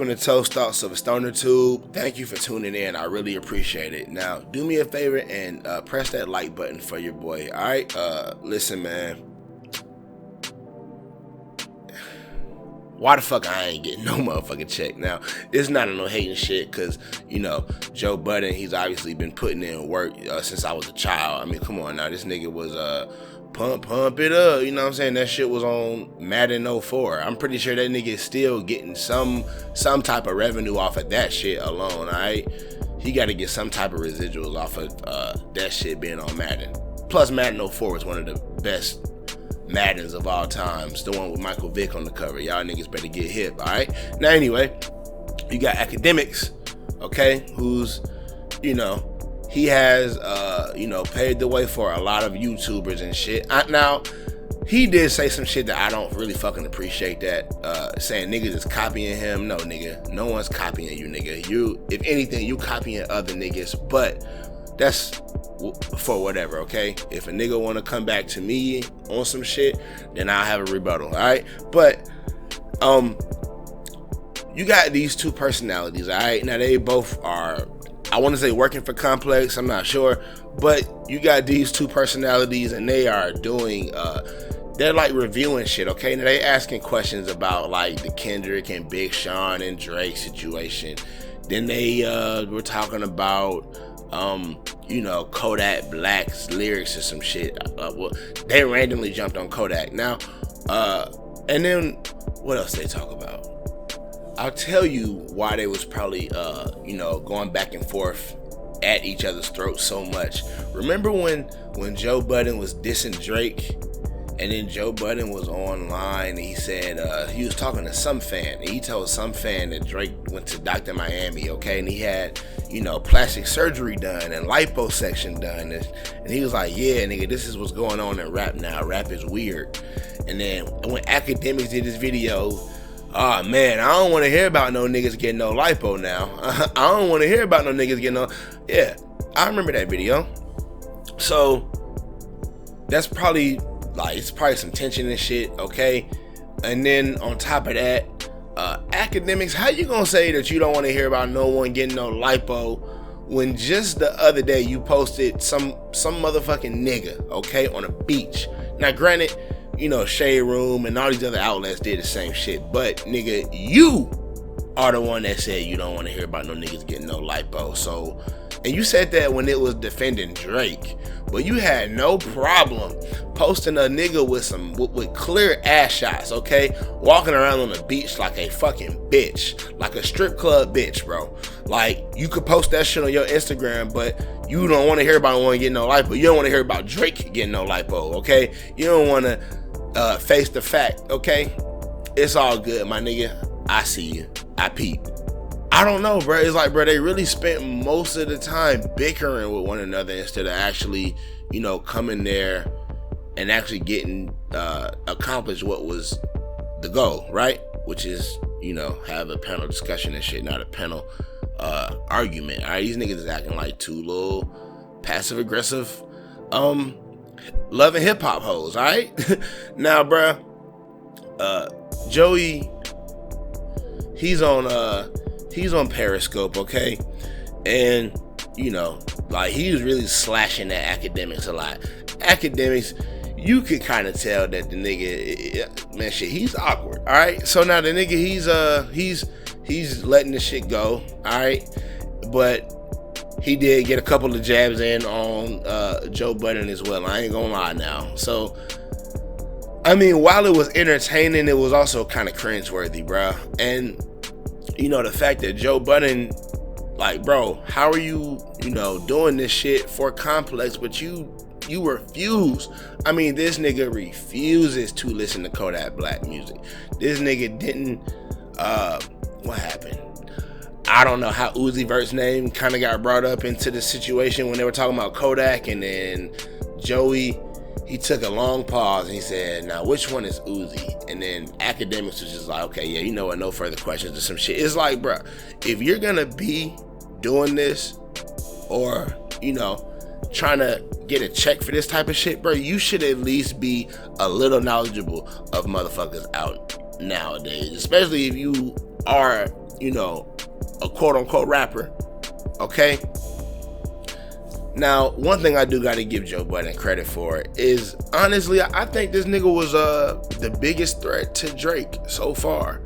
welcome to Toast Thoughts of a Stoner Tube. Thank you for tuning in. I really appreciate it. Now, do me a favor and press that like button for your boy. All right? Listen, man. Why the fuck I ain't getting no motherfucking check? Now, it's not no hating shit, because, you know, Joe Budden, he's obviously been putting in work since I was a child. I mean, come on now. This nigga was pump it up, you know what I'm saying? That shit was on Madden 04. I'm pretty sure that nigga is still getting some type of revenue off of that shit alone, alright? He got to get some type of residuals off of that shit being on Madden. Plus, Madden 04 was one of the best Maddens of all times. The one with Michael Vick on the cover. Y'all niggas better get hip, alright? Now, anyway, you got Akademiks, okay? Who's, you know, he has, paved the way for a lot of YouTubers and shit. Now, he did say some shit that I don't really fucking appreciate that, saying niggas is copying him. No, nigga. No one's copying you, nigga. You, if anything, you copying other niggas, but that's for whatever, okay? If a nigga want to come back to me on some shit, then I'll have a rebuttal, all right? But you got these two personalities, all right? Now, they both are, I want to say working for Complex, I'm not sure, but you got these two personalities and they are doing, they're like reviewing shit, okay? Now, they asking questions about like the Kendrick and Big Sean and Drake situation. Then they were talking about Kodak Black's lyrics or some shit. Well, they randomly jumped on Kodak. Now, and then what else they talk about? I'll tell you why they was probably, going back and forth at each other's throats so much. Remember when Joe Budden was dissing Drake? And then Joe Budden was online and he said, he was talking to some fan. And he told some fan that Drake went to Dr. Miami, okay? And he had, plastic surgery done and liposuction done. And he was like, yeah, nigga, this is what's going on in rap now. Rap is weird. And then when Akademiks did this video, oh man, I don't want to hear about no niggas getting no lipo now. I don't want to hear about no niggas getting no... Yeah, I remember that video. So, that's probably... like, it's probably some tension and shit, okay? And then on top of that, Akademiks, how you gonna say that you don't want to hear about no one getting no lipo when just the other day you posted some motherfucking nigga, okay, on a beach? Now, granted, Shade Room and all these other outlets did the same shit, but nigga, you are the one that said you don't want to hear about no niggas getting no lipo. So, and you said that when it was defending Drake, but you had no problem posting a nigga with clear ass shots, okay? Walking around on the beach like a fucking bitch, like a strip club bitch, bro. Like, you could post that shit on your Instagram, but you don't want to hear about one getting no lipo. You don't want to hear about Drake getting no lipo, okay? You don't want to face the fact, okay? It's all good, my nigga. I see you. I peep. I don't know, bro. It's like, bro, they really spent most of the time bickering with one another instead of actually, coming there and actually getting accomplished what was the goal, right? Which is, have a panel discussion and shit, not a panel argument. All right, these niggas is acting like two little passive aggressive, loving hip hop hoes. All right, now, bro, Joey, he's on Periscope, okay? And, he was really slashing at Akademiks a lot. Akademiks, you could kind of tell that the nigga, man, shit, he's awkward, all right? So now the nigga, he's letting the shit go, all right? But he did get a couple of jabs in on Joe Budden as well. I ain't gonna lie now. So, I mean, while it was entertaining, it was also kind of cringeworthy, bro. And the fact that Joe Budden, like, bro, how are you, doing this shit for Complex, but you refuse. I mean, this nigga refuses to listen to Kodak Black music. This nigga didn't, what happened? I don't know how Uzi Vert's name kind of got brought up into the situation when they were talking about Kodak, and then Joey, he took a long pause and he said, now which one is Uzi? And then Akademiks was just like, okay, yeah, you know what, no further questions or some shit. It's like, bro, if you're gonna be doing this or, trying to get a check for this type of shit, bro, you should at least be a little knowledgeable of motherfuckers out nowadays, especially if you are a quote unquote rapper. Okay. Now, one thing I do got to give Joe Budden credit for is, honestly, I think this nigga was the biggest threat to Drake so far.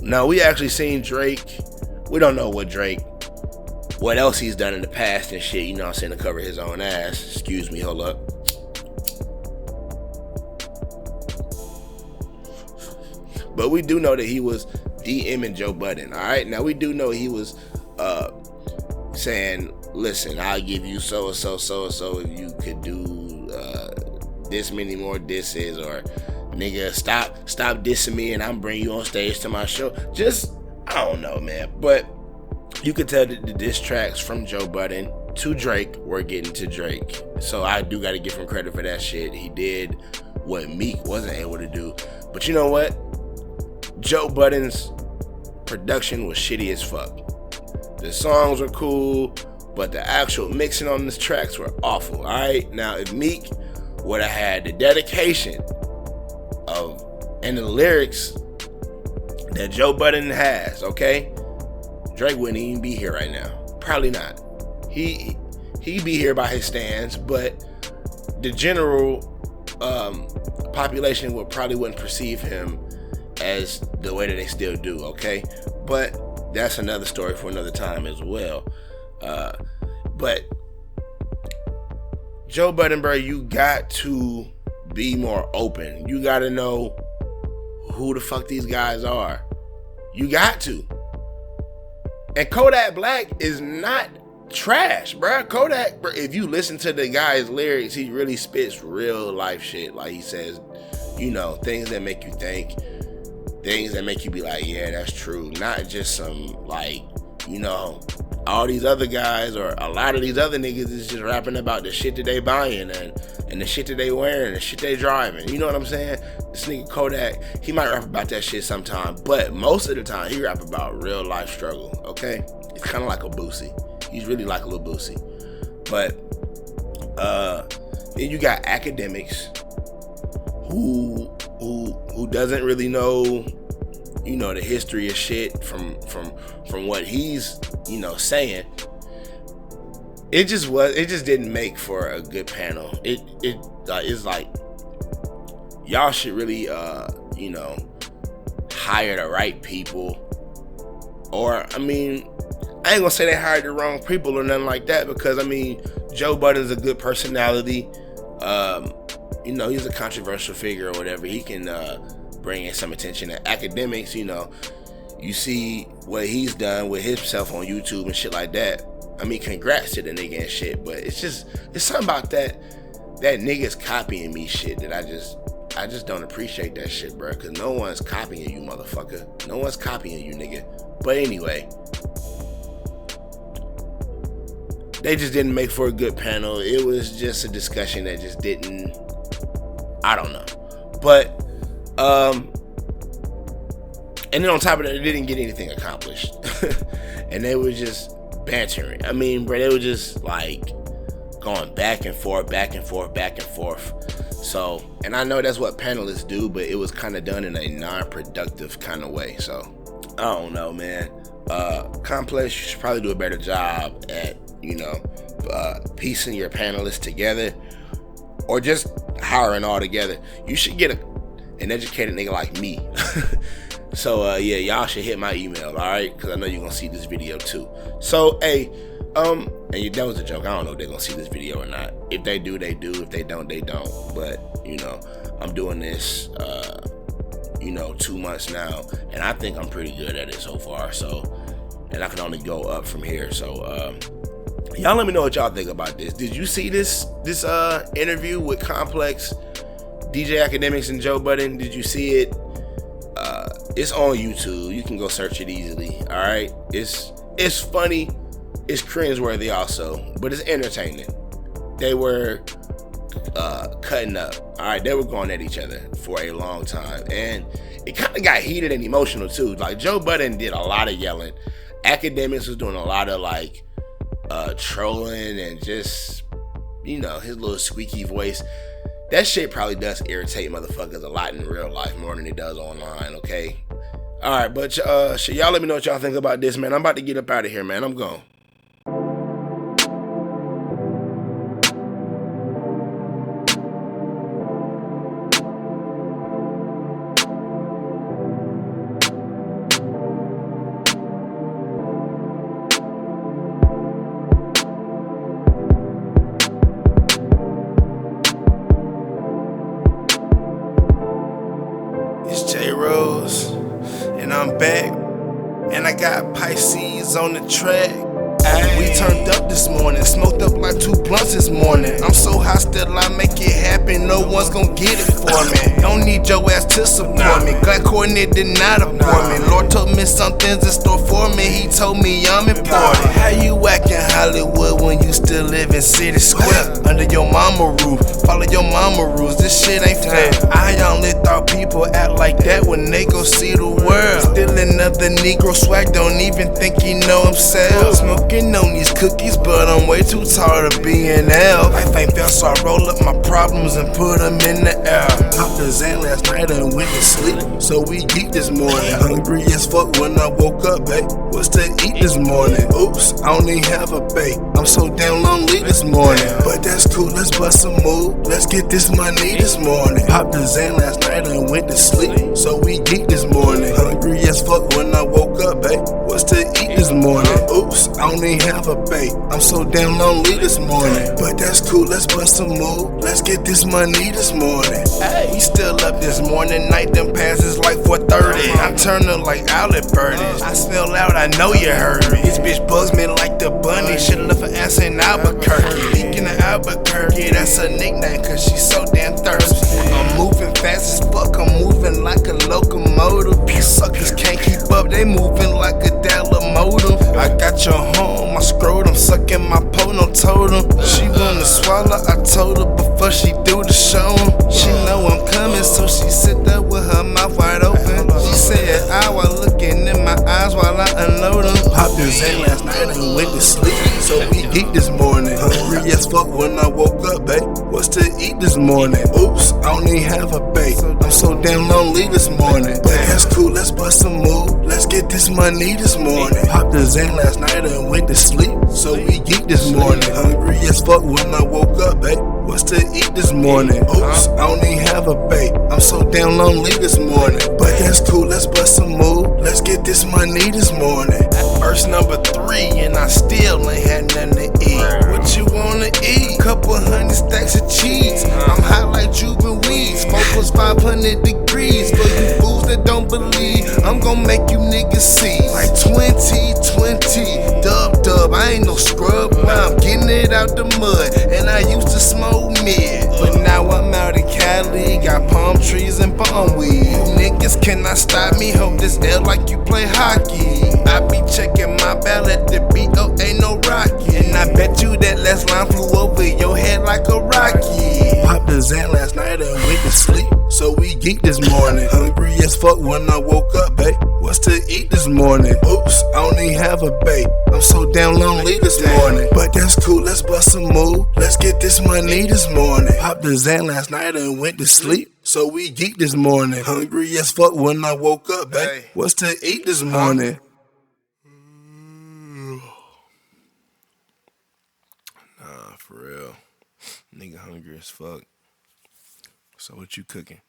Now, we actually seen Drake. We don't know what else he's done in the past and shit, you know what I'm saying, to cover his own ass. Excuse me, hold up. But we do know that he was DMing Joe Budden, all right? Now, we do know he was saying, listen, I'll give you so-and-so if you could do this many more disses, or nigga, stop dissing me and I'm bringing you on stage to my show. Just, I don't know, man. But you could tell that the diss tracks from Joe Budden to Drake were getting to Drake. So I do got to give him credit for that shit. He did what Meek wasn't able to do. But you know what? Joe Budden's production was shitty as fuck. The songs were cool, but the actual mixing on the tracks were awful. All right, now if Meek would have had the dedication and the lyrics that Joe Budden has, okay, Drake wouldn't even be here right now. Probably not. He'd be here by his stands, but the general population wouldn't perceive him as the way that they still do. Okay, but that's another story for another time as well. But Joe Budden, bro, you got to be more open. You got to know who the fuck these guys are. You got to. And Kodak Black is not trash, bro. Kodak, bro, if you listen to the guy's lyrics, he really spits real life shit. Like, he says, things that make you think, things that make you be like, yeah, that's true. Not just some, like, all these other guys or a lot of these other niggas is just rapping about the shit that they buying and the shit that they wearing, the shit they driving. You know what I'm saying? This nigga Kodak, he might rap about that shit sometime, but most of the time he rap about real life struggle, okay? It's kind of like a Boosie. He's really like a little Boosie. But then you got academics who doesn't really know, the history of shit from what he's, saying. It just didn't make for a good panel. It's like y'all should really hire the right people. Or I ain't gonna say they hired the wrong people or nothing like that, because Joe Budden's a good personality. He's a controversial figure or whatever. He can bring in some attention. To academics, you see what he's done with himself on YouTube and shit like that. Congrats to the nigga and shit, but it's something about that niggas copying me shit that I just don't appreciate that shit, bro. Cause no one's copying you, motherfucker. No one's copying you, nigga. But anyway, they just didn't make for a good panel. It was just a discussion that just didn't, I don't know. But and then on top of that, they didn't get anything accomplished. And they were just bantering. Bro, they were just like going back and forth. So, and I know that's what panelists do, but it was kind of done in a non-productive kind of way. So, I don't know, man. Complex, you should probably do a better job at, piecing your panelists together, or just hiring all together. You should get an educated nigga like me. So, yeah, y'all should hit my email, all right? Because I know you're going to see this video, too. So, hey, and that was a joke. I don't know if they're going to see this video or not. If they do, they do. If they don't, they don't. But, I'm doing this, 2 months now, and I think I'm pretty good at it so far. So, and I can only go up from here. So, y'all let me know what y'all think about this. Did you see this interview with Complex, DJ Akademiks, and Joe Budden? Did you see it? It's on YouTube. You can go search it easily. All right. It's funny. It's cringeworthy also, but it's entertaining. They were cutting up. All right. They were going at each other for a long time, and it kind of got heated and emotional too. Like, Joe Budden did a lot of yelling. Akademiks was doing a lot of like trolling and just, his little squeaky voice. That shit probably does irritate motherfuckers a lot in real life, more than it does online, okay? All right, but shit, y'all let me know what y'all think about this, man. I'm about to get up out of here, man. I'm gone. It's J Rose, and I'm back, and I got Pisces on the track. We turned up this morning, smoked up like 2 blunts this morning. I'm so high still I make it happen, no one's gon' get it for me. Don't need your ass to support me, glad Courtney did not abort me. Lord told me something's in store for me, he told me I'm important. How you acting Hollywood when you still live in City Square? Under your mama roof, follow your mama rules, this shit ain't fair. I only thought people act like that when they go see the world. Still another Negro swag, don't even think he know himself. Smoking on these cookies, but I'm way too tired of being elf. Life ain't fair, so I roll up my problems and put them in the air. Popped the Xan last night and went to sleep, so we geek this morning. Hungry as fuck when I woke up, babe. What's to eat this morning? Oops, I don't even have a bait. I'm so damn lonely this morning, but that's cool, let's bust a move. Let's get this money this morning. Popped the Xan last night and went to sleep, so we geek this morning. Hungry as fuck when I woke up, babe. What's to eat this morning? Oops, I don't even have a bait. I'm so damn lonely this morning, but that's cool, let's bust a move. Let's get this money this morning. We still up this morning, night done passes like 4:30. I'm turning like Outlet birdies. I spell out, I know you heard me. This bitch bugs me like the bunny. Should've left her ass in Albuquerque. Speaking of Albuquerque, that's her nickname, cause she's so damn thirsty. I'm moving fast as fuck, I'm moving like a locomotive. You suckers can't keep up, they moving like a Dallas modem. I got your home, my scrotum, sucking my no totem. She wanna swallow, I told her before she do the show. She know I'm coming, so she sit there with her mouth wide open. She said, I was looking in my eyes while I unload them. Popped the Xan last night and went to sleep, so we geek this morning. Hungry as fuck when I woke up, babe. What's to eat this morning? Oops, I don't even have a bait. I'm so damn lonely this morning, but that's cool, let's bust a move. Let's get this money this morning. Popped the Xan last night and went to sleep, so we geek this morning. Hungry as fuck when I woke up, babe. What's to eat this morning? Oops, I don't even have a bait. I'm so damn lonely this morning, but that's cool, let's bust a move. Let's get this money this morning. Verse number 3, and I still ain't had nothing to eat. What you wanna eat? Couple 100 stacks of cheese. I'm hot like Cuban weed. Smoke was 500 degrees. For you fools that don't believe, I'm gon' make you niggas see. Like 2020, dub, I ain't no scrub. Now I'm getting it out the mud, and I used to smoke mid, but now I'm out in Cali, got palm trees and palm weed. Niggas cannot stop me, hope this L like you play hockey. I be checking my ballot, the B.O. ain't no Rocky, and I bet you that last line flew over your head like a Rocky. Popped the Xan last night and went to sleep, so we geek this morning. Hungry as fuck when I woke up, babe. What's to eat this morning? Oops, I don't even have a bait. I'm so damn lonely this morning, but that's cool, let's bust a move. Let's get this money this morning. Popped the Xan last night and went to sleep, so we geek this morning. Hungry as fuck when I woke up, babe. What's to eat this morning? Nah, for real. Nigga hungry as fuck. So what you cooking?